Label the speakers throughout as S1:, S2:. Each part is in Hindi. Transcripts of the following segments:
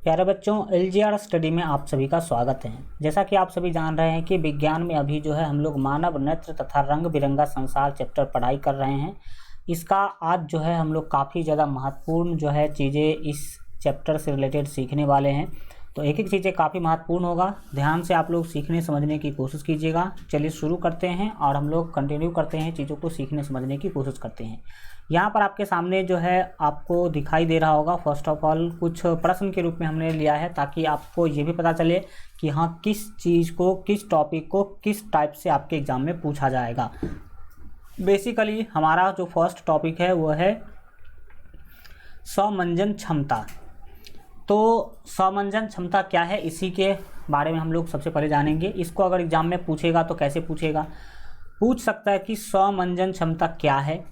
S1: प्यारे बच्चों, एलजीआर स्टडी में आप सभी का स्वागत है। जैसा कि आप सभी जान रहे हैं कि विज्ञान में अभी जो है हम लोग मानव नेत्र तथा रंग बिरंगा संसार चैप्टर पढ़ाई कर रहे हैं। इसका आज जो है हम लोग काफ़ी ज़्यादा महत्वपूर्ण जो है चीज़ें इस चैप्टर से रिलेटेड सीखने वाले हैं। तो एक एक चीज़ें काफ़ी महत्वपूर्ण होगा, ध्यान से आप लोग सीखने समझने की कोशिश कीजिएगा। चलिए शुरू करते हैं और हम लोग कंटिन्यू करते हैं, चीज़ों को सीखने समझने की कोशिश करते हैं। यहाँ पर आपके सामने जो है आपको दिखाई दे रहा होगा, फर्स्ट ऑफ ऑल कुछ प्रश्न के रूप में हमने लिया है ताकि आपको ये भी पता चले कि हाँ किस चीज़ को, किस टॉपिक को किस टाइप से आपके एग्ज़ाम में पूछा जाएगा। बेसिकली हमारा जो फर्स्ट टॉपिक है वो है स्वमंजन क्षमता। तो स्वमंजन क्षमता क्या है, इसी के बारे में हम लोग सबसे पहले जानेंगे। इसको अगर एग्ज़ाम में पूछेगा तो कैसे पूछेगा, पूछ सकता है कि स्वमंजन क्षमता क्या है,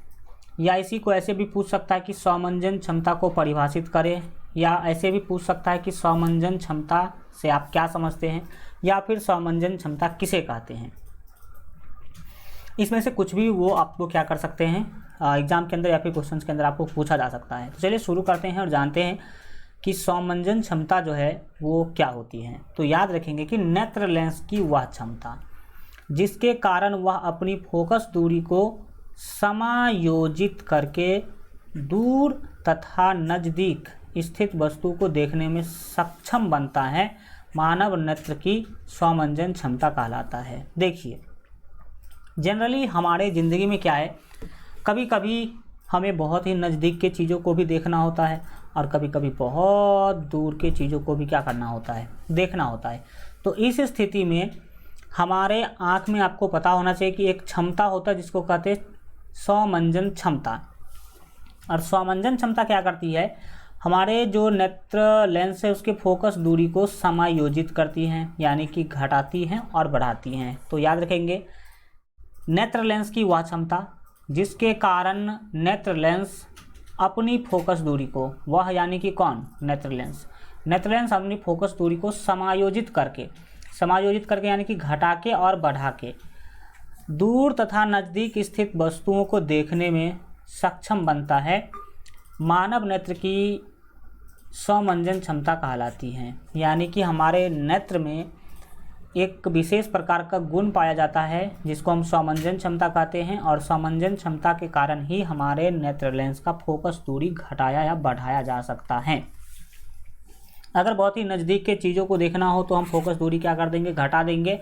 S1: या इसी को ऐसे भी पूछ सकता है कि स्वमंजन क्षमता को परिभाषित करें, या ऐसे भी पूछ सकता है कि स्वमंजन क्षमता से आप क्या समझते हैं, या फिर स्वमंजन क्षमता किसे कहते हैं। इसमें से कुछ भी वो आपको क्या कर सकते हैं, एग्ज़ाम के अंदर या फिर क्वेश्चंस के अंदर आपको पूछा जा सकता है। तो चलिए शुरू करते हैं और जानते हैं कि स्वमंजन क्षमता जो है वो क्या होती है। तो याद रखेंगे कि नेत्र लेंस की वह क्षमता जिसके कारण वह अपनी फोकस दूरी को समायोजित करके दूर तथा नज़दीक स्थित वस्तु को देखने में सक्षम बनता है, मानव नेत्र की स्वमंजन क्षमता कहलाता है। देखिए, जनरली हमारे ज़िंदगी में क्या है, कभी कभी हमें बहुत ही नज़दीक के चीज़ों को भी देखना होता है और कभी कभी बहुत दूर के चीज़ों को भी क्या करना होता है, देखना होता है। तो इस स्थिति में हमारे आँख में आपको पता होना चाहिए कि एक क्षमता होता है जिसको कहते हैं स्वमंजन क्षमता। और स्वमंजन क्षमता क्या करती है, हमारे जो नेत्र लेंस है उसके फोकस दूरी को समायोजित करती हैं, यानी कि घटाती हैं और बढ़ाती हैं। तो याद रखेंगे, नेत्र लेंस की वह क्षमता जिसके कारण नेत्र लेंस अपनी फोकस दूरी को, वह यानी कि कौन, नेत्र लेंस अपनी फोकस दूरी को समायोजित करके यानी कि घटा के और बढ़ा के दूर तथा नज़दीक स्थित वस्तुओं को देखने में सक्षम बनता है, मानव नेत्र की स्वमंजन क्षमता कहलाती है। यानी कि हमारे नेत्र में एक विशेष प्रकार का गुण पाया जाता है जिसको हम स्वमंजन क्षमता कहते हैं, और स्वमंजन क्षमता के कारण ही हमारे नेत्र लेंस का फोकस दूरी घटाया या बढ़ाया जा सकता है। अगर बहुत ही नज़दीक के चीज़ों को देखना हो तो हम फोकस दूरी क्या कर देंगे, घटा देंगे,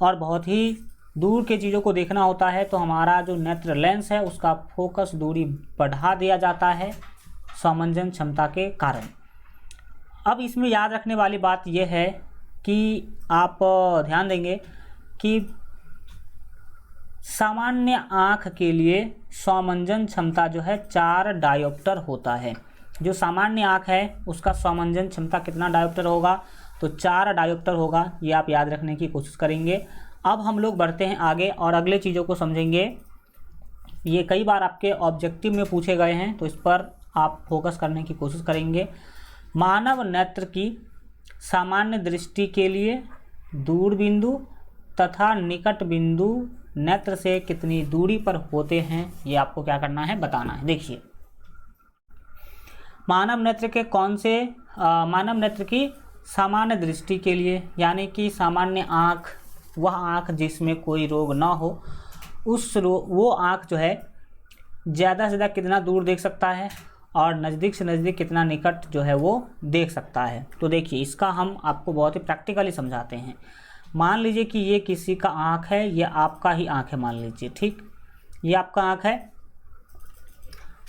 S1: और बहुत ही दूर के चीज़ों को देखना होता है तो हमारा जो नेत्र लेंस है उसका फोकस दूरी बढ़ा दिया जाता है स्वमंजन क्षमता के कारण। अब इसमें याद रखने वाली बात यह है कि आप ध्यान देंगे कि सामान्य आँख के लिए स्वमंजन क्षमता जो है 4 डायोप्टर होता है। जो सामान्य आँख है उसका स्वमंजन क्षमता कितना डायोप्टर होगा, तो 4 डायोप्टर होगा। ये आप याद रखने की कोशिश करेंगे। अब हम लोग बढ़ते हैं आगे और अगले चीज़ों को समझेंगे। ये कई बार आपके ऑब्जेक्टिव में पूछे गए हैं तो इस पर आप फोकस करने की कोशिश करेंगे। मानव नेत्र की सामान्य दृष्टि के लिए दूर बिंदु तथा निकट बिंदु नेत्र से कितनी दूरी पर होते हैं, ये आपको क्या करना है, बताना है। देखिए, मानव नेत्र की सामान्य दृष्टि के लिए, यानी कि सामान्य आँख, वह आँख जिसमें कोई रोग ना हो, वो आँख जो है ज़्यादा से ज़्यादा कितना दूर देख सकता है और नज़दीक से नज़दीक कितना निकट जो है वो देख सकता है। तो देखिए, इसका हम आपको बहुत ही प्रैक्टिकली समझाते हैं। मान लीजिए कि ये किसी का आँख है, ये आपका ही आँख है, मान लीजिए, ठीक, ये आपका आँख है,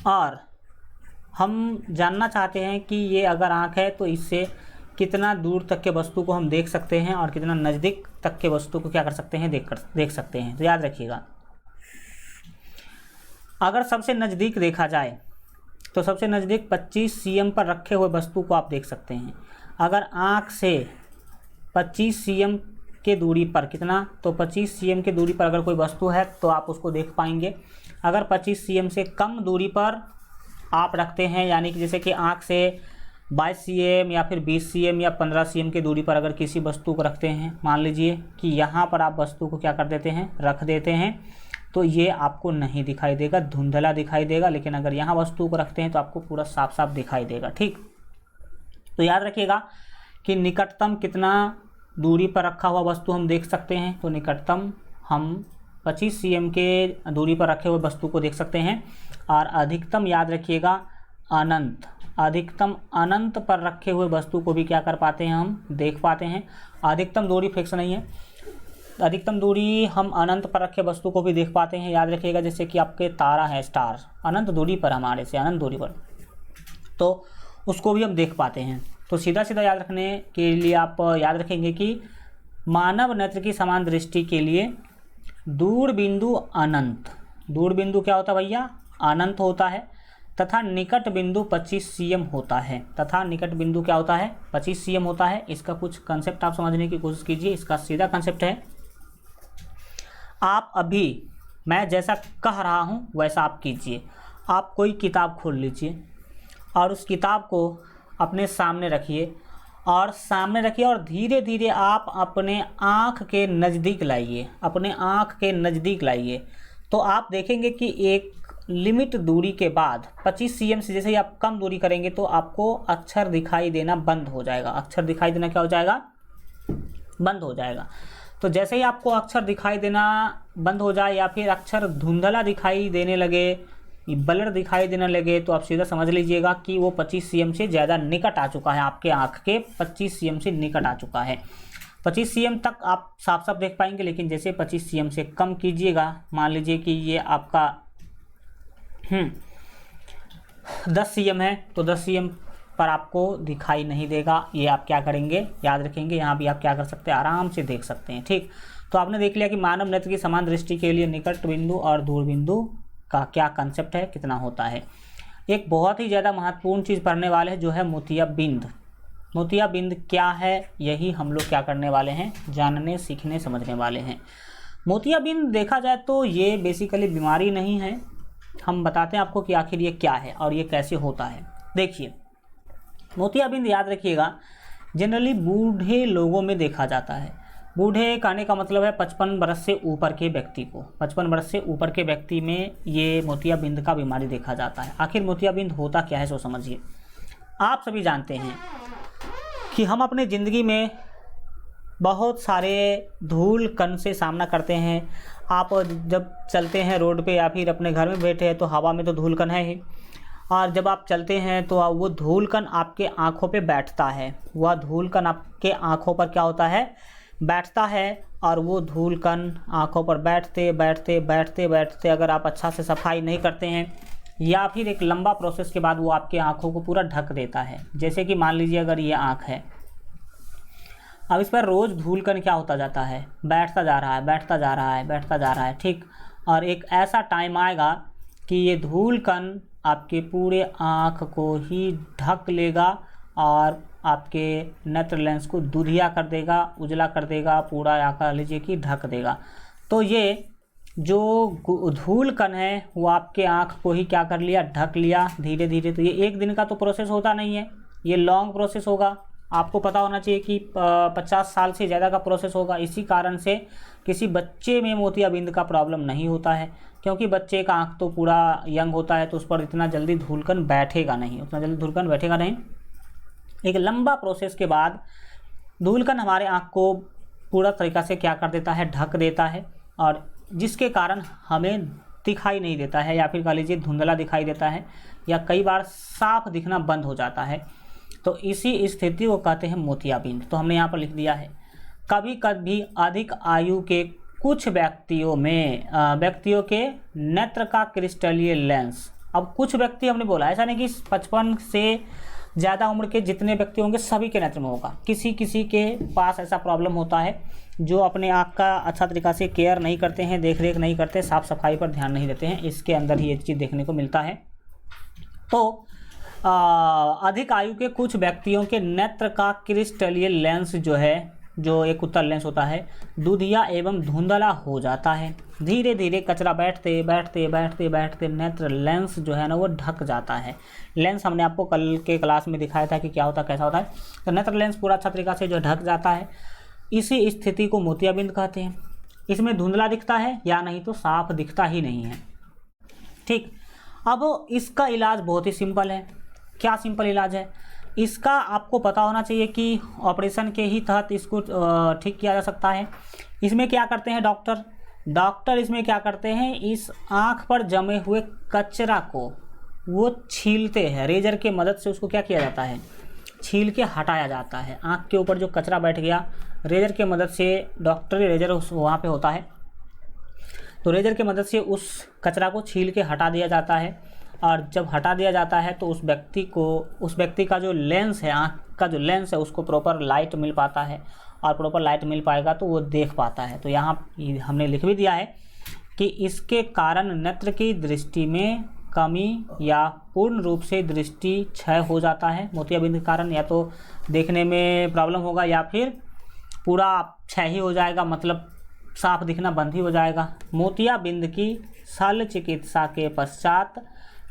S1: और हम जानना चाहते हैं कि ये अगर आँख है तो इससे कितना दूर तक के वस्तु को हम देख सकते हैं और कितना नज़दीक तक के वस्तु को क्या कर सकते हैं, देख सकते हैं। तो याद रखिएगा, अगर सबसे नज़दीक देखा जाए तो सबसे नज़दीक 25 cm पर रखे हुए वस्तु को आप देख सकते हैं। अगर आँख से 25 cm के दूरी पर, कितना, तो 25 cm के दूरी पर अगर कोई वस्तु है तो आप उसको देख पाएंगे। अगर 25 cm से कम दूरी पर आप रखते हैं, यानी कि जैसे कि आँख से 22 cm या फिर 20 cm या 15 cm की दूरी पर अगर किसी वस्तु को रखते हैं, मान लीजिए कि यहाँ पर आप वस्तु को क्या कर देते हैं, रख देते हैं, तो ये आपको नहीं दिखाई देगा, धुंधला दिखाई देगा। लेकिन अगर यहाँ वस्तु को रखते हैं तो आपको पूरा साफ साफ दिखाई देगा, ठीक। तो याद रखिएगा कि निकटतम कितना दूरी पर रखा हुआ वस्तु हम देख सकते हैं। तो निकटतम हम 25 cm के दूरी पर रखे हुए वस्तु को देख सकते हैं। और अधिकतम याद रखिएगा अनंत, अधिकतम अनंत पर रखे हुए वस्तु को भी क्या कर पाते हैं, हम देख पाते हैं। अधिकतम दूरी फिक्स नहीं है, अधिकतम दूरी हम अनंत पर रखे वस्तु को भी देख पाते हैं। याद रखिएगा जैसे कि आपके तारा है, स्टार अनंत दूरी पर, हमारे से अनंत दूरी पर, तो उसको भी हम देख पाते हैं। तो सीधा सीधा याद रखने के लिए आप याद रखेंगे कि मानव नेत्र की समान दृष्टि के लिए दूर बिंदु अनंत, दूर बिंदु क्या होता है भैया, अनंत होता है, तथा निकट बिंदु 25 cm होता है, तथा निकट बिंदु क्या होता है, 25 cm होता है। इसका कुछ कंसेप्ट आप समझने की कोशिश कीजिए। इसका सीधा कंसेप्ट है, आप अभी मैं जैसा कह रहा हूँ वैसा आप कीजिए। आप कोई किताब खोल लीजिए और उस किताब को अपने सामने रखिए, और सामने रखिए और धीरे धीरे आप अपने आँख के नज़दीक लाइए, अपने आँख के नज़दीक लाइए। तो आप देखेंगे कि एक लिमिट दूरी के बाद 25 cm से जैसे ही आप कम दूरी करेंगे तो आपको अक्षर दिखाई देना बंद हो जाएगा। अक्षर दिखाई देना क्या हो जाएगा, बंद हो जाएगा। तो जैसे ही आपको अक्षर दिखाई देना बंद हो जाए या फिर अक्षर धुंधला दिखाई देने लगे, ब्लर दिखाई देने लगे, तो आप सीधा समझ लीजिएगा कि वो 25 cm से ज़्यादा निकट आ चुका है, आपके आँख के 25 cm से निकट आ चुका है। 25 cm तक आप साफ साफ देख पाएंगे, लेकिन जैसे 25 cm से कम कीजिएगा, मान लीजिए कि ये आपका 10 cm है, तो 10 cm पर आपको दिखाई नहीं देगा। ये आप क्या करेंगे, याद रखेंगे, यहाँ भी आप क्या कर सकते हैं, आराम से देख सकते हैं। ठीक, तो आपने देख लिया कि मानव नेत्र की समान दृष्टि के लिए निकट बिंदु और दूर बिंदु का क्या कंसेप्ट है, कितना होता है। एक बहुत ही ज़्यादा महत्वपूर्ण चीज़ पढ़ने वाले हैं जो है मोतियाबिंद। मोतियाबिंद क्या है, यही हम लोग क्या करने वाले हैं, जानने सीखने समझने वाले हैं। मोतियाबिंद देखा जाए तो ये बेसिकली बीमारी नहीं है, हम बताते हैं आपको कि आखिर ये क्या है और ये कैसे होता है। देखिए, मोतियाबिंद याद रखिएगा जनरली बूढ़े लोगों में देखा जाता है। बूढ़े कहने का मतलब है 55 वर्ष से ऊपर के व्यक्ति को, 55 वर्ष से ऊपर के व्यक्ति में ये मोतियाबिंद का बीमारी देखा जाता है। आखिर मोतियाबिंद होता क्या है सो समझिए। आप सभी जानते हैं कि हम अपने ज़िंदगी में बहुत सारे धूल कण से सामना करते हैं। आप जब चलते हैं रोड पे या फिर अपने घर में बैठे हैं तो हवा में तो धूल कण है ही, और जब आप चलते हैं तो वो धूल कण आपके आँखों पे बैठता है। वह धूल कण आपके आँखों पर क्या होता है, बैठता है, और वो धूल कण आँखों पर बैठते बैठते बैठते बैठते अगर आप अच्छा से सफाई नहीं करते हैं या फिर एक लंबा प्रोसेस के बाद वो आपके आँखों को पूरा ढक देता है। जैसे कि मान लीजिए अगर ये आँख है, अब इस पर रोज़ धूल कण क्या होता जाता है, बैठता जा रहा है, बैठता जा रहा है, बैठता जा रहा है। ठीक, और एक ऐसा टाइम आएगा कि ये धूल कण आपके पूरे आँख को ही ढक लेगा और आपके नेत्र लेंस को दुधिया कर देगा, उजला कर देगा, पूरा या कह लीजिए कि ढक देगा। तो ये जो धूल कण है वो आपके आँख को ही क्या कर लिया, ढक लिया धीरे धीरे। तो ये एक दिन का तो प्रोसेस होता नहीं है, ये लॉन्ग प्रोसेस होगा। आपको पता होना चाहिए कि 50 साल से ज़्यादा का प्रोसेस होगा। इसी कारण से किसी बच्चे में मोतियाबिंद का प्रॉब्लम नहीं होता है, क्योंकि बच्चे का आँख तो पूरा यंग होता है, तो उस पर इतना जल्दी धूलकण बैठेगा नहीं, उतना जल्दी धूलकण बैठेगा नहीं। एक लंबा प्रोसेस के बाद धूलकण हमारे आँख को पूरा तरीक़ा से क्या कर देता है, ढक देता है, और जिसके कारण हमें दिखाई नहीं देता है, या फिर कह लीजिए धुंधला दिखाई देता है, या कई बार साफ दिखना बंद हो जाता है। तो इसी स्थिति को कहते हैं मोतियाबिंद। तो हमने यहाँ पर लिख दिया है। कभी कभी अधिक आयु के कुछ व्यक्तियों में व्यक्तियों के नेत्र का क्रिस्टलीय लेंस, अब कुछ व्यक्ति हमने बोला, ऐसा नहीं कि 55 से ज़्यादा उम्र के जितने व्यक्ति होंगे सभी के नेत्र में होगा। किसी किसी के पास ऐसा प्रॉब्लम होता है जो अपने आँख का अच्छा तरीक़ा से केयर नहीं करते हैं, देख रेख नहीं करते, साफ़ सफाई पर ध्यान नहीं देते हैं, इसके अंदर ही ये चीज़ देखने को मिलता है। तो अधिक आयु के कुछ व्यक्तियों के नेत्र का क्रिस्टलीय लेंस जो है, जो एक उत्तल लेंस होता है, दुधिया एवं धुंधला हो जाता है। धीरे धीरे कचरा बैठते बैठते बैठते बैठते नेत्र लेंस जो है ना वो ढक जाता है। लेंस हमने आपको कल के क्लास में दिखाया था कि क्या होता है, कैसा होता है। तो नेत्र लेंस पूरा अच्छा तरीक़ा से जो ढक जाता है, इसी स्थिति को मोतियाबिंद कहते हैं। इसमें धुंधला दिखता है या नहीं तो साफ दिखता ही नहीं है। ठीक, अब इसका इलाज बहुत ही सिंपल है। क्या सिंपल इलाज है? इसका आपको पता होना चाहिए कि ऑपरेशन के ही तहत इसको ठीक किया जा सकता है। इसमें क्या करते हैं डॉक्टर इसमें क्या करते हैं, इस आँख पर जमे हुए कचरा को वो छीलते हैं, रेजर के मदद से उसको क्या किया जाता है, छील के हटाया जाता है। आँख के ऊपर जो कचरा बैठ गया, रेजर के मदद से, डॉक्टरी रेजर वहाँ पे होता है, तो रेजर के मदद से उस कचरा को छील के हटा दिया जाता है। और जब हटा दिया जाता है तो उस व्यक्ति का जो लेंस है, आँख का जो लेंस है, उसको प्रॉपर लाइट मिल पाता है, और प्रॉपर लाइट मिल पाएगा तो वो देख पाता है। तो यहाँ हमने लिख भी दिया है कि इसके कारण नेत्र की दृष्टि में कमी या पूर्ण रूप से दृष्टि क्षय हो जाता है। मोतियाबिंद के कारण या तो देखने में प्रॉब्लम होगा या फिर पूरा क्षय ही हो जाएगा, मतलब साफ दिखना बंद ही हो जाएगा। मोतियाबिंद की शल्य चिकित्सा के पश्चात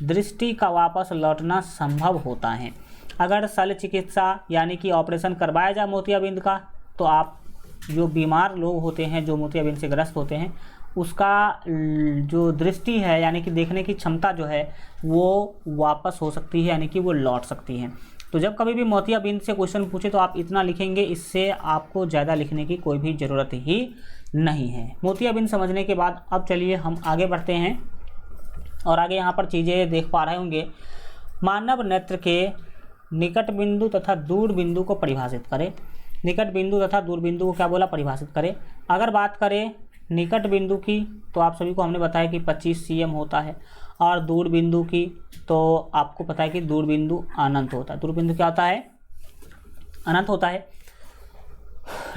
S1: दृष्टि का वापस लौटना संभव होता है। अगर शल्य चिकित्सा यानी कि ऑपरेशन करवाया जाए मोतियाबिंद का, तो आप जो बीमार लोग होते हैं, जो मोतियाबिंद से ग्रस्त होते हैं, उसका जो दृष्टि है यानी कि देखने की क्षमता जो है वो वापस हो सकती है, यानी कि वो लौट सकती है। तो जब कभी भी मोतियाबिंद से क्वेश्चन पूछे तो आप इतना लिखेंगे, इससे आपको ज़्यादा लिखने की कोई भी ज़रूरत ही नहीं है। मोतियाबिंद समझने के बाद अब चलिए हम आगे बढ़ते हैं, और आगे यहाँ पर चीज़ें देख पा रहे होंगे। मानव नेत्र के निकट बिंदु तथा दूर बिंदु को परिभाषित करें। निकट बिंदु तथा दूर बिंदु को क्या बोला, परिभाषित करें। अगर बात करें निकट बिंदु की, तो आप सभी को हमने बताया कि 25 cm होता है, और दूर बिंदु की तो आपको पता है कि दूर बिंदु अनंत होता है। दूर बिंदु क्या होता है, अनंत होता है।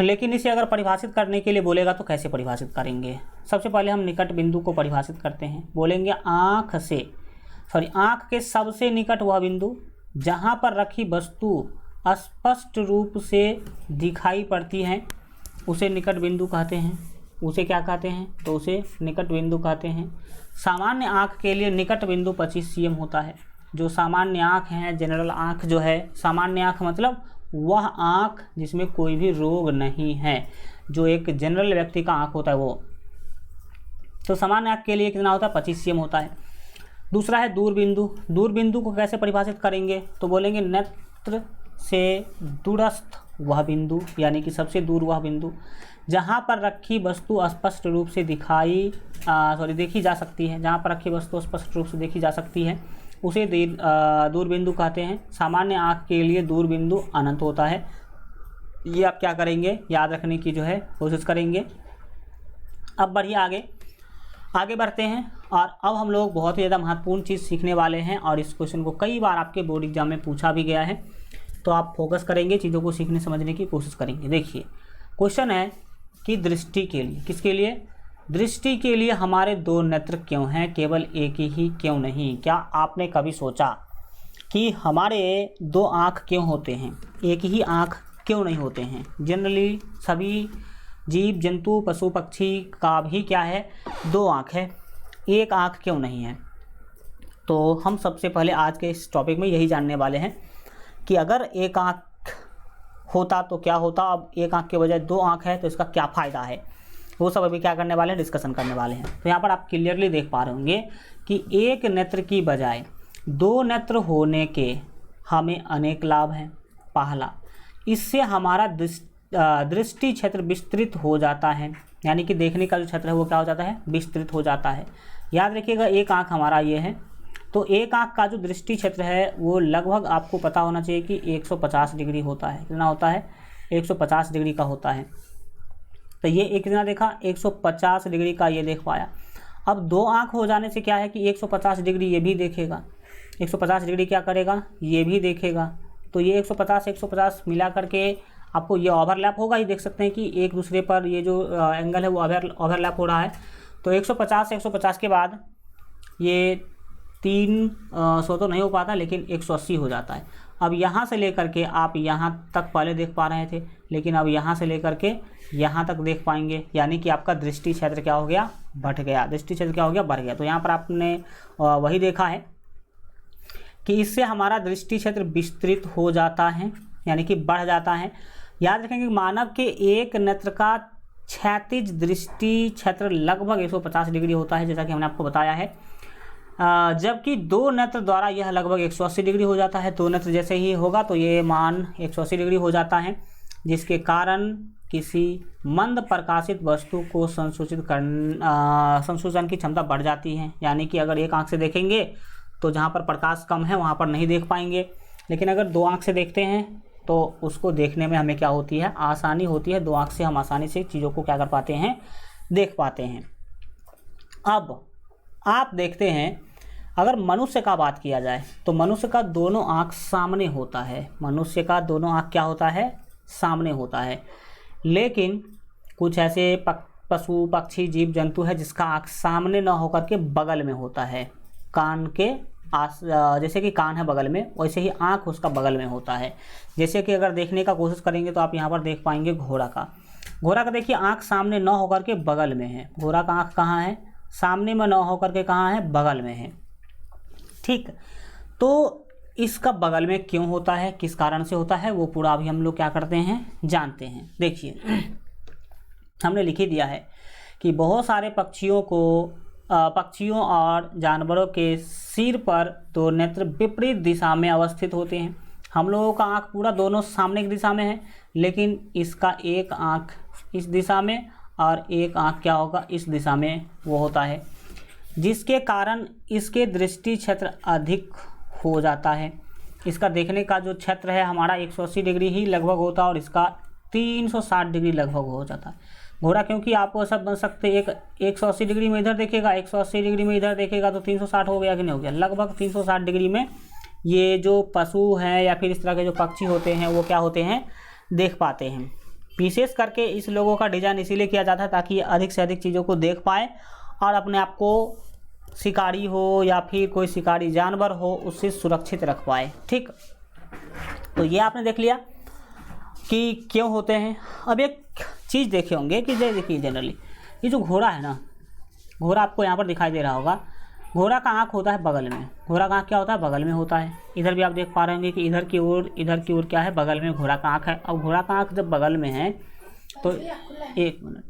S1: लेकिन इसे अगर परिभाषित करने के लिए बोलेगा तो कैसे परिभाषित करेंगे। सबसे पहले हम निकट बिंदु को परिभाषित करते हैं, बोलेंगे आँख के सबसे निकट वह बिंदु जहाँ पर रखी वस्तु स्पष्ट रूप से दिखाई पड़ती है, उसे निकट बिंदु कहते हैं। उसे क्या कहते हैं, तो उसे निकट बिंदु कहते हैं। सामान्य आँख के लिए निकट बिंदु 25 cm होता है। जो सामान्य आँख है, जनरल आँख जो है, सामान्य आँख मतलब वह आँख जिसमें कोई भी रोग नहीं है, जो एक जनरल व्यक्ति का आँख होता है वो, तो सामान्य आँख के लिए कितना होता है, 25 cm होता है। दूसरा है दूर बिंदु। दूर बिंदु को कैसे परिभाषित करेंगे, तो बोलेंगे नेत्र से दूरस्थ वह बिंदु, यानी कि सबसे दूर वह बिंदु जहाँ पर रखी वस्तु स्पष्ट रूप से देखी जा सकती है, जहाँ पर रखी वस्तु स्पष्ट रूप से देखी जा सकती है, उसे दूर बिंदु कहते हैं। सामान्य आँख के लिए दूर बिंदु अनंत होता है। ये आप क्या करेंगे, याद रखने की जो है कोशिश करेंगे। अब बढ़िए आगे बढ़ते हैं, और अब हम लोग बहुत ही ज़्यादा महत्वपूर्ण चीज़ सीखने वाले हैं, और इस क्वेश्चन को कई बार आपके बोर्ड एग्जाम में पूछा भी गया है, तो आप फोकस करेंगे, चीज़ों को सीखने समझने की कोशिश करेंगे। देखिए क्वेश्चन है कि दृष्टि के लिए, किसके लिए, दृष्टि के लिए हमारे दो नेत्र क्यों हैं, केवल एक ही क्यों नहीं। क्या आपने कभी सोचा कि हमारे दो आँख क्यों होते हैं, एक ही आँख क्यों नहीं होते हैं। जनरली सभी जीव जंतु पशु पक्षी का भी क्या है, दो आँख है, एक आँख क्यों नहीं है। तो हम सबसे पहले आज के इस टॉपिक में यही जानने वाले हैं कि अगर एक आँख होता तो क्या होता, अब एक आँख के बजाय दो आँख है तो इसका क्या फ़ायदा है, वो सब अभी क्या करने वाले हैं, डिस्कशन करने वाले हैं। तो यहाँ पर आप क्लियरली देख पा रहे होंगे कि एक नेत्र की बजाय दो नेत्र होने के हमें अनेक लाभ हैं। पहला, इससे हमारा दृष्टि क्षेत्र विस्तृत हो जाता है, यानी कि देखने का जो क्षेत्र है वो क्या हो जाता है, विस्तृत हो जाता है। याद रखिएगा एक आँख हमारा ये है, तो एक आँख का जो दृष्टि क्षेत्र है वो लगभग आपको पता होना चाहिए कि 150 डिग्री होता है। कितना होता है, 150 डिग्री का होता है। तो ये एक कितना देखा, 150 डिग्री का ये देख पाया। अब दो आँख हो जाने से क्या है कि 150 डिग्री ये भी देखेगा, 150 डिग्री क्या करेगा, ये भी देखेगा। तो ये 150 मिला करके आपको ये ओवरलैप होगा ही, देख सकते हैं कि एक दूसरे पर ये जो एंगल है वो ओवरलैप हो रहा है। तो 150 के बाद ये 300 तो नहीं हो पाता, लेकिन 180 हो जाता है। अब यहाँ से लेकर के आप यहाँ तक पहले देख पा रहे थे, लेकिन अब यहाँ से लेकर के यहाँ तक देख पाएंगे, यानी कि आपका दृष्टि क्षेत्र क्या हो गया, बढ़ गया। दृष्टि क्षेत्र क्या हो गया, बढ़ गया। तो यहाँ पर आपने वही देखा है कि इससे हमारा दृष्टि क्षेत्र विस्तृत हो जाता है, यानी कि बढ़ जाता है। याद रखेंगे मानव के एक नेत्र का क्षैतिज दृष्टि क्षेत्र लगभग 150 डिग्री होता है, जैसा कि हमने आपको बताया है। जबकि दो नेत्र द्वारा यह लगभग 180 डिग्री हो जाता है। दो नेत्र जैसे ही होगा तो ये मान 180 डिग्री हो जाता है, जिसके कारण किसी मंद प्रकाशित वस्तु को संसूचन की क्षमता बढ़ जाती है। यानी कि अगर एक आंख से देखेंगे तो जहाँ पर प्रकाश कम है वहाँ पर नहीं देख पाएंगे, लेकिन अगर दो आंख से देखते हैं तो उसको देखने में हमें क्या होती है, आसानी होती है। दो आंख से हम आसानी से चीज़ों को क्या कर पाते हैं, देख पाते हैं। अब आप देखते हैं अगर मनुष्य का बात किया जाए तो मनुष्य का दोनों आंख सामने होता है। मनुष्य का दोनों आंख क्या होता है, सामने होता है। लेकिन कुछ ऐसे पशु पक्षी जीव जंतु है जिसका आंख सामने न होकर के बगल में होता है। कान के जैसे कि कान है बगल में, वैसे ही आंख उसका बगल में होता है। जैसे कि अगर देखने का कोशिश करेंगे तो आप यहाँ पर देख पाएंगे घोड़ा का देखिए आंख सामने न होकर के बगल में है। घोड़ा का आंख कहाँ है, सामने में न होकर के कहाँ है, बगल में है। ठीक, तो इसका बगल में क्यों होता है, किस कारण से होता है, वो पूरा अभी हम लोग क्या करते हैं, जानते हैं। देखिए हमने लिख ही दिया है कि बहुत सारे पक्षियों और जानवरों के सिर पर दो नेत्र विपरीत दिशा में अवस्थित होते हैं। हम लोगों का आँख पूरा दोनों सामने की दिशा में है, लेकिन इसका एक आँख इस दिशा में और एक आँख क्या होगा, इस दिशा में वो होता है, जिसके कारण इसके दृष्टि क्षेत्र अधिक हो जाता है। इसका देखने का जो क्षेत्र है हमारा 180 डिग्री ही लगभग होता है और इसका 360 डिग्री लगभग हो जाता है। घोड़ा क्योंकि आप सब बन सकते, एक 180 डिग्री में इधर देखेगा, 180 डिग्री में इधर देखेगा, तो 360 हो गया कि नहीं हो गया, लगभग 360 डिग्री में ये जो पशु हैं या फिर इस तरह के जो पक्षी होते हैं वो क्या होते हैं, देख पाते हैं। विशेष करके इस लोगों का डिज़ाइन इसीलिए किया जाता है ताकि अधिक से अधिक चीज़ों को देख पाए और अपने आप को शिकारी हो या फिर कोई शिकारी जानवर हो उससे सुरक्षित रख पाए। ठीक, तो ये आपने देख लिया कि क्यों होते हैं। अब एक चीज़ देखे होंगे कि देखिए जनरली ये जो घोड़ा है ना, घोड़ा आपको यहाँ पर दिखाई दे रहा होगा, घोड़ा का आँख होता है बगल में। घोड़ा का आँख क्या होता है, बगल में होता है। इधर भी आप देख पा रहे होंगे कि इधर की ओर क्या है, बगल में घोड़ा का आँख है। अब घोड़ा का आँख जब बगल में है तो एक मिनट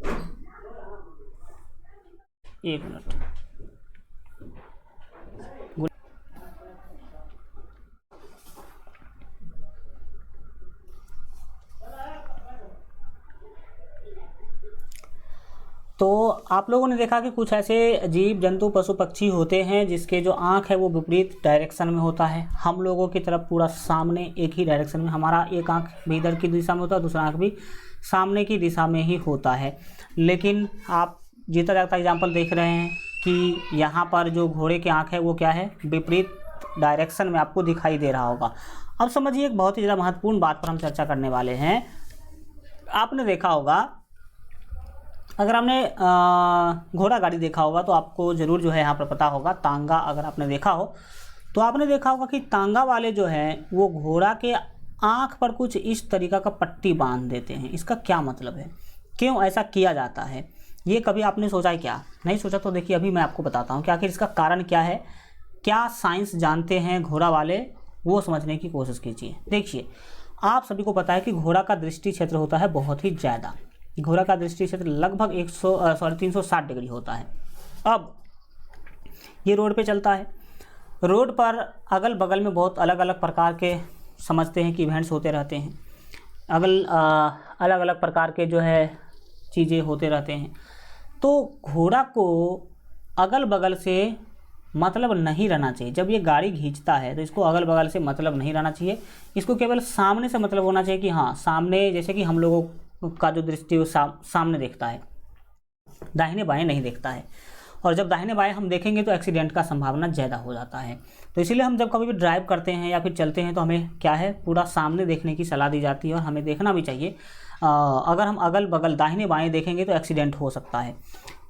S1: तो आप लोगों ने देखा कि कुछ ऐसे जीव जंतु पशु पक्षी होते हैं जिसके जो आँख है वो विपरीत डायरेक्शन में होता है। हम लोगों की तरफ पूरा सामने एक ही डायरेक्शन में, हमारा एक आँख भी इधर की दिशा में होता है, दूसरा आँख भी सामने की दिशा में ही होता है। लेकिन आप जितना जाता एग्जाम्पल देख रहे हैं कि यहाँ पर जो घोड़े की आँख है वो क्या है, विपरीत डायरेक्शन में आपको दिखाई दे रहा होगा। अब समझिए एक बहुत ही ज़्यादा महत्वपूर्ण बात पर हम चर्चा करने वाले हैं। आपने देखा होगा, अगर आपने घोड़ा गाड़ी देखा होगा तो आपको ज़रूर जो है यहाँ पर पता होगा, तांगा अगर आपने देखा हो तो आपने देखा होगा कि तांगा वाले जो हैं वो घोड़ा के आँख पर कुछ इस तरीक़ा का पट्टी बांध देते हैं। इसका क्या मतलब है, क्यों ऐसा किया जाता है, ये कभी आपने सोचा है क्या? नहीं सोचा तो देखिए अभी मैं आपको बताता हूँ कि आखिर इसका कारण क्या है। क्या साइंस जानते हैं घोड़ा वाले, वो समझने की कोशिश कीजिए। देखिए आप सभी को पता है कि घोड़ा का दृष्टि क्षेत्र होता है बहुत ही ज़्यादा। घोड़ा का दृष्टि क्षेत्र लगभग 360 डिग्री होता है। अब ये रोड पे चलता है, रोड पर अगल बगल में बहुत अलग अलग प्रकार के समझते हैं कि इवेंट्स होते रहते हैं, अलग अलग प्रकार के जो है चीज़ें होते रहते हैं। तो घोड़ा को अगल बगल से मतलब नहीं रहना चाहिए। जब ये गाड़ी खींचता है तो इसको अगल बगल से मतलब नहीं रहना चाहिए, इसको केवल सामने से मतलब होना चाहिए कि हाँ सामने, जैसे कि हम लोगों का जो दृष्टि वो सामने देखता है, दाहिने बाएं नहीं देखता है। और जब दाहिने बाएं हम देखेंगे तो एक्सीडेंट का संभावना ज़्यादा हो जाता है। तो इसीलिए हम जब कभी भी ड्राइव करते हैं या फिर चलते हैं तो हमें क्या है, पूरा सामने देखने की सलाह दी जाती है और हमें देखना भी चाहिए। अगर हम अगल बगल दाहिने बाएं देखेंगे तो एक्सीडेंट हो सकता है।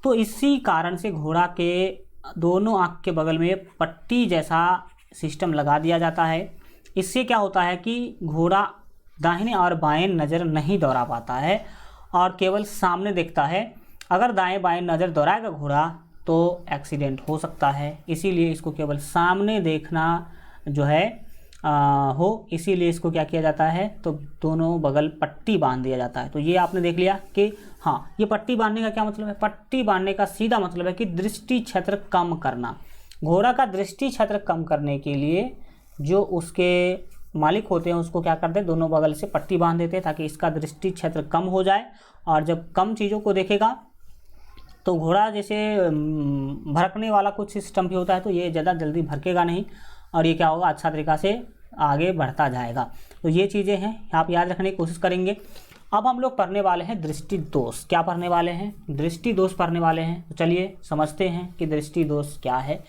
S1: तो इसी कारण से घोड़ा के दोनों आँख के बगल में पट्टी जैसा सिस्टम लगा दिया जाता है। इससे क्या होता है कि घोड़ा दाहिने और बाएं नज़र नहीं दौड़ा पाता है और केवल सामने देखता है। अगर दाएं बाएं नज़र दौड़ाएगा घोड़ा तो एक्सीडेंट हो सकता है। इसीलिए इसको केवल सामने देखना जो है इसीलिए इसको क्या किया जाता है, तो दोनों बगल पट्टी बांध दिया जाता है। तो ये आपने देख लिया कि हाँ, ये पट्टी बांधने का क्या मतलब है। पट्टी बांधने का सीधा मतलब है कि दृष्टि क्षेत्र कम करना। घोड़ा का दृष्टि क्षेत्र कम करने के लिए जो उसके मालिक होते हैं उसको क्या करते हैं, दोनों बगल से पट्टी बांध देते हैं ताकि इसका दृष्टि क्षेत्र कम हो जाए। और जब कम चीज़ों को देखेगा तो घोड़ा जैसे भड़कने वाला कुछ सिस्टम भी होता है, तो ये ज़्यादा जल्दी भड़केगा नहीं और ये क्या होगा, अच्छा तरीक़ा से आगे बढ़ता जाएगा। तो ये चीज़ें हैं, आप याद रखने की कोशिश करेंगे। अब हम लोग पढ़ने वाले हैं दृष्टि दोष। क्या पढ़ने वाले हैं, दृष्टि दोष पढ़ने वाले हैं। तो चलिए समझते हैं कि दृष्टि दोष क्या है।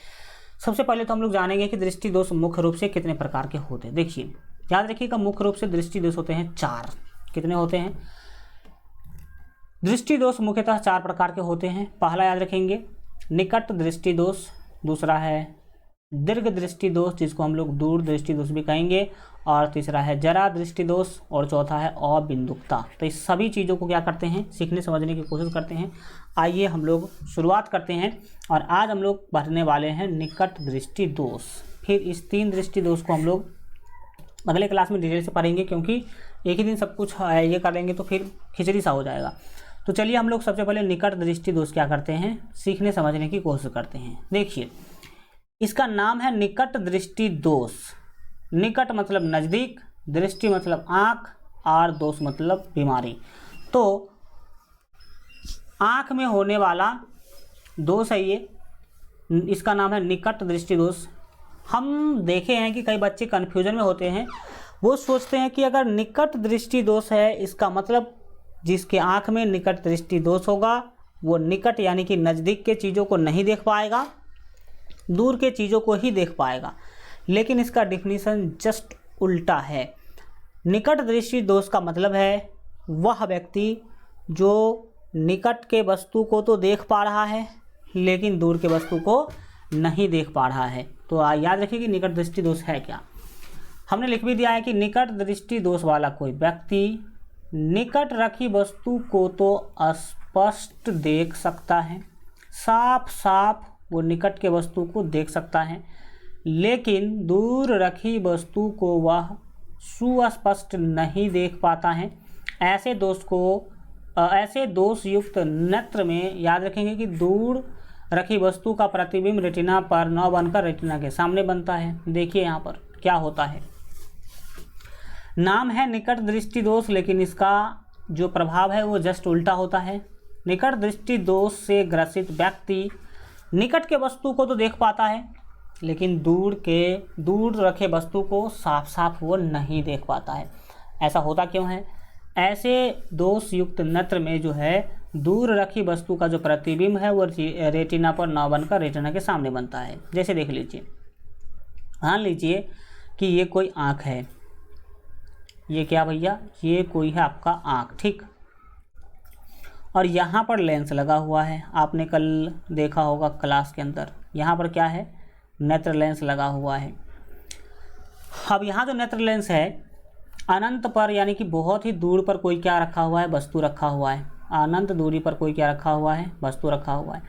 S1: सबसे पहले तो हम लोग जानेंगे कि दृष्टि दोष मुख्य रूप से कितने प्रकार के होते हैं। देखिए याद रखिएगा, मुख्य रूप से दृष्टि दोष होते हैं 4। कितने होते हैं, दृष्टि दोष मुख्यतः 4 प्रकार के होते हैं। पहला याद रखेंगे निकट दृष्टि दोष, दूसरा है दीर्घ दृष्टि दोष जिसको हम लोग दूर दृष्टि दोष भी कहेंगे, और तीसरा है जरा दृष्टि दोष, और चौथा है अबिंदुकता। तो इस सभी चीज़ों को क्या करते हैं, सीखने समझने की कोशिश करते हैं। आइए हम लोग शुरुआत करते हैं, और आज हम लोग पढ़ने वाले हैं निकट दृष्टि दोष। फिर इस 3 दृष्टि दोष को हम लोग अगले क्लास में डिटेल से पढ़ेंगे, क्योंकि एक ही दिन सब कुछ ये करेंगे तो फिर खिचड़ी सा हो जाएगा। तो चलिए हम लोग सबसे पहले निकट दृष्टि दोष क्या करते हैं, सीखने समझने की कोशिश करते हैं। देखिए इसका नाम है निकट दृष्टि दोष। निकट मतलब नज़दीक, दृष्टि मतलब आँख, और दोष मतलब बीमारी। तो आँख में होने वाला दोष है ये, इसका नाम है निकट दृष्टि दोष। हम देखे हैं कि कई बच्चे कन्फ्यूजन में होते हैं, वो सोचते हैं कि अगर निकट दृष्टि दोष है इसका मतलब जिसके आँख में निकट दृष्टि दोष होगा वो निकट यानी कि नज़दीक के चीज़ों को नहीं देख पाएगा, दूर के चीज़ों को ही देख पाएगा। लेकिन इसका डिफिनीशन जस्ट उल्टा है। निकट दृष्टि दोष का मतलब है वह व्यक्ति जो निकट के वस्तु को तो देख पा रहा है लेकिन दूर के वस्तु को नहीं देख पा रहा है। तो याद रखिए कि निकट दृष्टि दोष है क्या। हमने लिख भी दिया है कि निकट दृष्टि दोष वाला कोई व्यक्ति निकट रखी वस्तु को तो स्पष्ट देख सकता है, साफ साफ वो निकट के वस्तु को देख सकता है, लेकिन दूर रखी वस्तु को वह सुस्पष्ट नहीं देख पाता है। ऐसे दोष युक्त नेत्र में याद रखेंगे कि दूर रखी वस्तु का प्रतिबिंब रेटिना पर न बनकर रेटिना के सामने बनता है। देखिए यहाँ पर क्या होता है, नाम है निकट दृष्टि दोष, लेकिन इसका जो प्रभाव है वो जस्ट उल्टा होता है। निकट दृष्टि दोष से ग्रसित व्यक्ति निकट के वस्तु को तो देख पाता है लेकिन दूर रखे वस्तु को साफ साफ वो नहीं देख पाता है। ऐसा होता क्यों है, ऐसे दोष युक्त नेत्र में जो है दूर रखी वस्तु का जो प्रतिबिंब है वो रेटिना पर न बनकर रेटिना के सामने बनता है। जैसे देख लीजिए, मान लीजिए कि ये कोई आँख है, ये क्या भैया, ये कोई है आपका आँख, ठीक। और यहाँ पर लेंस लगा हुआ है, आपने कल देखा होगा क्लास के अंदर, यहाँ पर क्या है, नेत्र लेंस लगा हुआ है। अब यहाँ जो नेत्र लेंस है अनंत पर यानी कि बहुत ही दूर पर कोई क्या रखा हुआ है, वस्तु रखा हुआ है। अनंत दूरी पर कोई क्या रखा हुआ है, वस्तु रखा हुआ है।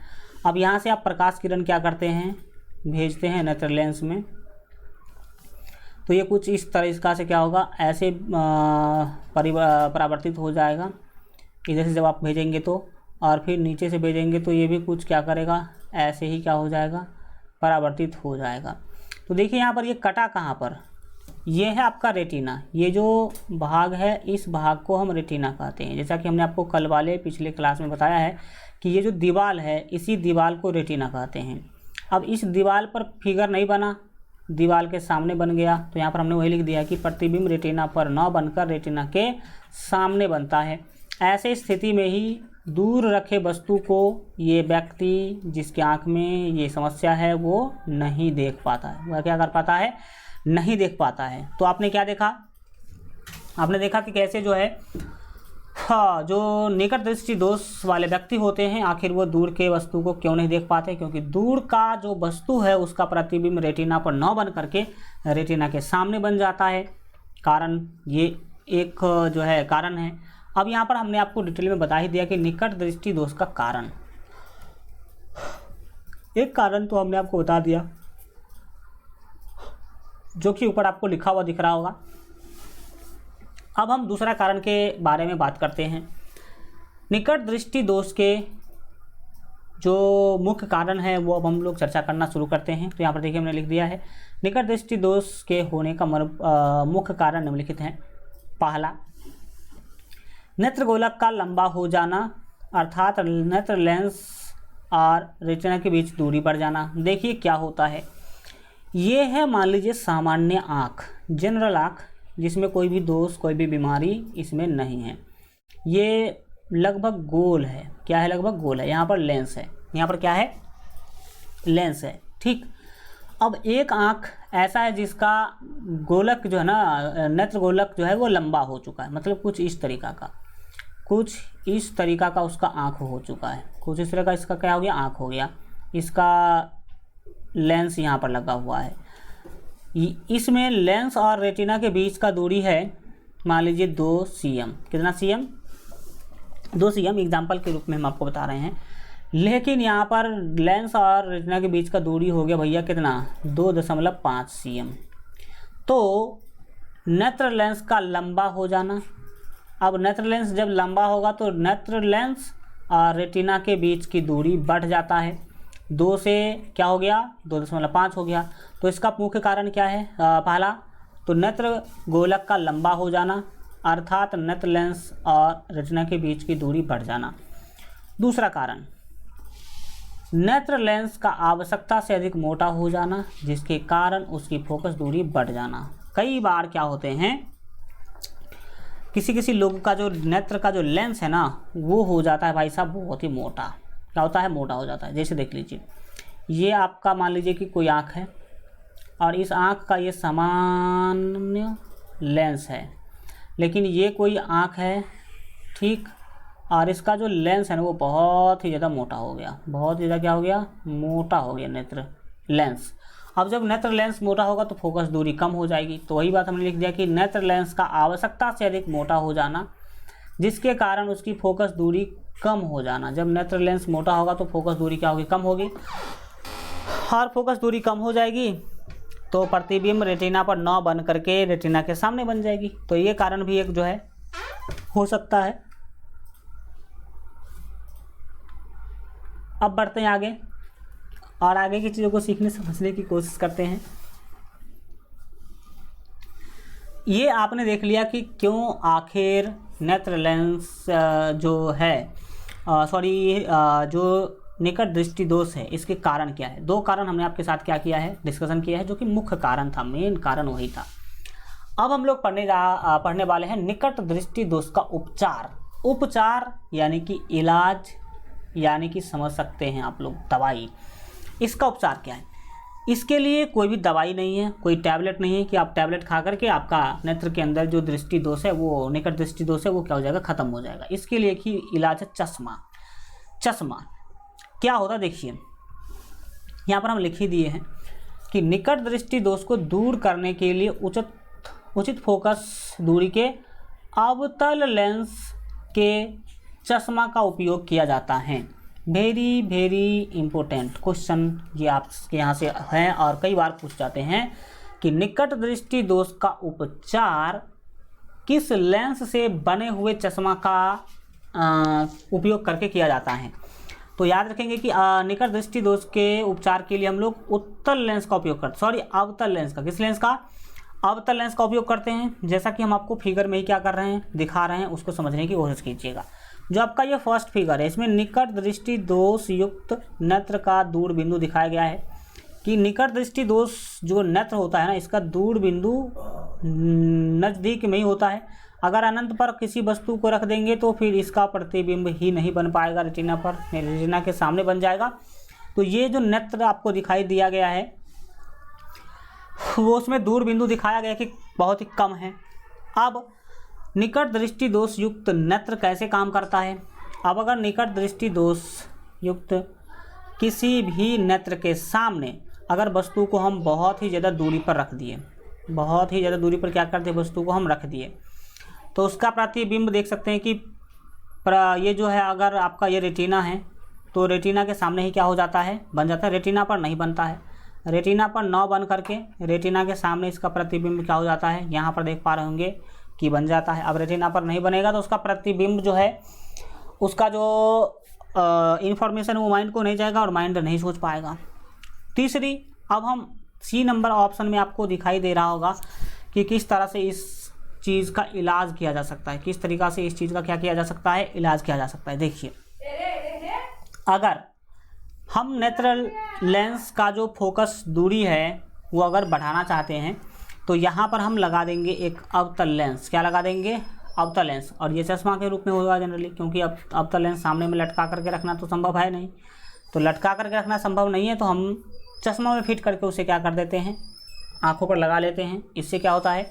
S1: अब यहाँ से आप प्रकाश किरण क्या करते हैं, भेजते हैं नेत्र लेंस में, तो ये कुछ इस तरीक़ा से क्या होगा, ऐसे परावर्तित हो जाएगा। इधर से जब आप भेजेंगे तो, और फिर नीचे से भेजेंगे तो ये भी कुछ क्या करेगा, ऐसे ही क्या हो जाएगा, परावर्तित हो जाएगा। तो देखिए यहाँ पर ये कटा कहाँ पर, ये है आपका रेटिना। ये जो भाग है इस भाग को हम रेटिना कहते हैं। जैसा कि हमने आपको कल वाले पिछले क्लास में बताया है कि ये जो दीवार है इसी दीवार को रेटिना कहते हैं। अब इस दीवार पर फिगर नहीं बना, दीवार के सामने बन गया, तो यहाँ पर हमने वही लिख दिया कि प्रतिबिंब रेटिना पर न बनकर रेटिना के सामने बनता है। ऐसे स्थिति में ही दूर रखे वस्तु को ये व्यक्ति जिसके आँख में ये समस्या है वो नहीं देख पाता है। वह क्या कर पाता है, नहीं देख पाता है। तो आपने क्या देखा, आपने देखा कि कैसे जो है जो निकट दृष्टि दोष वाले व्यक्ति होते हैं आखिर वो दूर के वस्तु को क्यों नहीं देख पाते, क्योंकि दूर का जो वस्तु है उसका प्रतिबिंब रेटिना पर न बन करके रेटिना के सामने बन जाता है। कारण ये एक जो है कारण है। अब यहाँ पर हमने आपको डिटेल में बता ही दिया कि निकट दृष्टि दोष का कारण, एक कारण तो हमने आपको बता दिया जो कि ऊपर आपको लिखा हुआ दिख रहा होगा। अब हम दूसरा कारण के बारे में बात करते हैं। निकट दृष्टि दोष के जो मुख्य कारण है वो अब हम लोग चर्चा करना शुरू करते हैं। तो यहाँ पर देखिए हमने लिख दिया है, निकट दृष्टि दोष के होने का मुख्य कारण निम्नलिखित हैं। पहला, नेत्र गोलक का लंबा हो जाना, अर्थात नेत्र लेंस और रेटिना के बीच दूरी बढ़ जाना। देखिए क्या होता है, ये है मान लीजिए सामान्य आँख, जनरल आँख, जिसमें कोई भी दोष, कोई भी बीमारी इसमें नहीं है। ये लगभग गोल है। क्या है? लगभग गोल है। यहाँ पर लेंस है, यहाँ पर क्या है? लेंस है। ठीक। अब एक आँख ऐसा है जिसका गोलक जो है ना, नेत्र गोलक जो है वो लंबा हो चुका है, मतलब कुछ इस तरीका का उसका आँख हो चुका है। कुछ इस तरह का इसका क्या हो गया? आँख हो गया। इसका लेंस यहाँ पर लगा हुआ है। इसमें लेंस और रेटिना के बीच का दूरी है मान लीजिए 2 cm। कितना cm? 2 cm एग्जाम्पल के रूप में हम आपको बता रहे हैं। लेकिन यहाँ पर लेंस और रेटिना के बीच का दूरी हो गया भैया कितना? 2.5 cm। तो नेत्र लेंस का लंबा हो जाना। अब नेत्र लेंस जब लंबा होगा तो नेत्र लेंस और रेटिना के बीच की दूरी बढ़ जाता है। 2 से क्या हो गया? 2.5 हो गया। तो इसका मुख्य कारण क्या है? पहला तो नेत्र गोलक का लंबा हो जाना, अर्थात नेत्र लेंस और रेटिना के बीच की दूरी बढ़ जाना। दूसरा कारण, नेत्र लेंस का आवश्यकता से अधिक मोटा हो जाना, जिसके कारण उसकी फोकस दूरी बढ़ जाना। कई बार क्या होते हैं, किसी लोगों का जो नेत्र का जो लेंस है ना वो हो जाता है भाई साहब बहुत ही मोटा। क्या होता है? मोटा हो जाता है। जैसे देख लीजिए, ये आपका मान लीजिए कि कोई आँख है और इस आँख का ये सामान्य लेंस है, लेकिन ये कोई आँख है, ठीक, और इसका जो लेंस है ना वो बहुत ही ज़्यादा मोटा हो गया। बहुत ज़्यादा क्या हो गया? मोटा हो गया नेत्र लेंस। अब जब नेत्र लेंस मोटा होगा तो फोकस दूरी कम हो जाएगी। तो वही बात हमने लिख दिया कि नेत्र लेंस का आवश्यकता से अधिक मोटा हो जाना, जिसके कारण उसकी फोकस दूरी कम हो जाना। जब नेत्र लेंस मोटा होगा तो फोकस दूरी क्या होगी? कम होगी। और फोकस दूरी कम हो जाएगी तो प्रतिबिंब रेटिना पर न बन करके रेटिना के सामने बन जाएगी। तो ये कारण भी एक जो है हो सकता है। अब बढ़ते हैं आगे और आगे की चीज़ों को सीखने समझने की कोशिश करते हैं। ये आपने देख लिया कि क्यों आखिर नेत्र लेंस जो है जो निकट दृष्टि दोष है, इसके कारण क्या है। 2 कारण हमने आपके साथ क्या किया है? डिस्कशन किया है, जो कि मुख्य कारण था, मेन कारण वही था। अब हम लोग पढ़ने वाले हैं निकट दृष्टि दोष का उपचार यानी कि इलाज, यानी कि समझ सकते हैं आप लोग दवाई। इसका उपचार क्या है? इसके लिए कोई भी दवाई नहीं है, कोई टैबलेट नहीं है कि आप टैबलेट खा करके आपका नेत्र के अंदर जो दृष्टि दोष है, वो निकट दृष्टि दोष है, वो क्या हो जाएगा? खत्म हो जाएगा। इसके लिए कि इलाज है चश्मा। क्या होता देखिए, यहाँ पर हम लिख ही दिए हैं कि निकट दृष्टि दोष को दूर करने के लिए उचित फोकस दूरी के अवतल लेंस के चश्मा का उपयोग किया जाता है। वेरी इम्पोर्टेंट क्वेश्चन ये आपके यहाँ से हैं और कई बार पूछ जाते हैं कि निकट दृष्टि दोष का उपचार किस लेंस से बने हुए चश्मा का उपयोग करके किया जाता है। तो याद रखेंगे कि निकट दृष्टि दोष के उपचार के लिए हम लोग उत्तल लेंस का उपयोग करते, अवतल लेंस का। किस लेंस का? अवतल लेंस का उपयोग करते हैं। जैसा कि हम आपको फिगर में ही क्या कर रहे हैं, दिखा रहे हैं, उसको समझने की कोशिश कीजिएगा। जो आपका ये फर्स्ट फिगर है, इसमें निकट दृष्टि दोष युक्त नेत्र का दूर बिंदु दिखाया गया है कि निकट दृष्टि दोष जो नेत्र होता है ना, इसका दूर बिंदु नज़दीक में ही होता है। अगर अनंत पर किसी वस्तु को रख देंगे तो फिर इसका प्रतिबिंब ही नहीं बन पाएगा रेटिना पर, रेटिना के सामने बन जाएगा। तो ये जो नेत्र आपको दिखाई दिया गया है वो उसमें दूर बिंदु दिखाया गया कि बहुत ही कम है। अब निकट दृष्टि दोष युक्त नेत्र कैसे काम करता है? अब अगर निकट दृष्टि दोष युक्त किसी भी नेत्र के सामने अगर वस्तु को हम बहुत ही ज़्यादा दूरी पर रख दिए, बहुत ही ज़्यादा दूरी पर क्या करते हैं, वस्तु को हम रख दिए, तो उसका प्रतिबिंब देख सकते हैं कि ये जो है, अगर आपका ये रेटिना है तो रेटिना के सामने ही क्या हो जाता है, बन जाता है। रेटिना पर नहीं बनता है, रेटिना पर न बन करके रेटिना के सामने इसका प्रतिबिंब क्या हो जाता है, यहाँ पर देख पा रहे होंगे कि बन जाता है। अब रेटिना पर नहीं बनेगा तो उसका प्रतिबिंब जो है, उसका जो इंफॉर्मेशन वो माइंड को नहीं जाएगा और माइंड नहीं सोच पाएगा। तीसरी, अब हम सी नंबर ऑप्शन में आपको दिखाई दे रहा होगा कि किस तरह से इस चीज़ का इलाज किया जा सकता है, किस तरीक़ा से इस चीज़ का क्या किया जा सकता है, इलाज किया जा सकता है। देखिए, अगर हम नेत्रल लेंस का जो फोकस दूरी है वो अगर बढ़ाना चाहते हैं तो यहाँ पर हम लगा देंगे एक अवतल लेंस। क्या लगा देंगे? अवतल लेंस। और ये चश्मा के रूप में होगा जनरली, क्योंकि अब अवतल लेंस सामने में लटका करके रखना तो संभव है नहीं। तो लटका करके रखना संभव नहीं है तो हम चश्मा में फिट करके उसे क्या कर देते हैं, आँखों पर लगा लेते हैं। इससे क्या होता है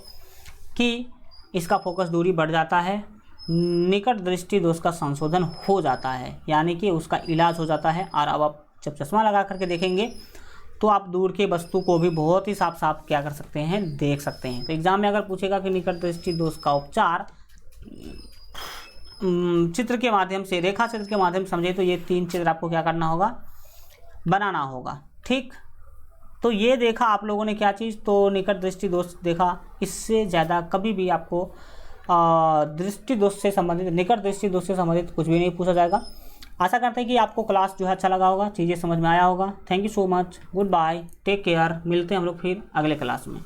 S1: कि इसका फोकस दूरी बढ़ जाता है, निकट दृष्टि दोष का संशोधन हो जाता है, यानी कि उसका इलाज हो जाता है। और अब आप जब चश्मा लगा करके देखेंगे तो आप दूर के वस्तु को भी बहुत ही साफ साफ क्या कर सकते हैं, देख सकते हैं। तो एग्जाम में अगर पूछेगा कि निकट दृष्टि दोष का उपचार चित्र के माध्यम से, रेखा चित्र के माध्यम से समझे तो ये 3 चित्र आपको क्या करना होगा, बनाना होगा। ठीक, तो ये देखा आप लोगों ने क्या चीज़, तो निकट दृष्टि दोष देखा। इससे ज़्यादा कभी भी आपको दृष्टि दोष से संबंधित, निकट दृष्टि दोष से संबंधित कुछ भी नहीं पूछा जाएगा। आशा करते हैं कि आपको क्लास जो है अच्छा लगा होगा, चीज़ें समझ में आया होगा। Thank you so much, good bye, take care. मिलते हैं हम लोग फिर अगले क्लास में।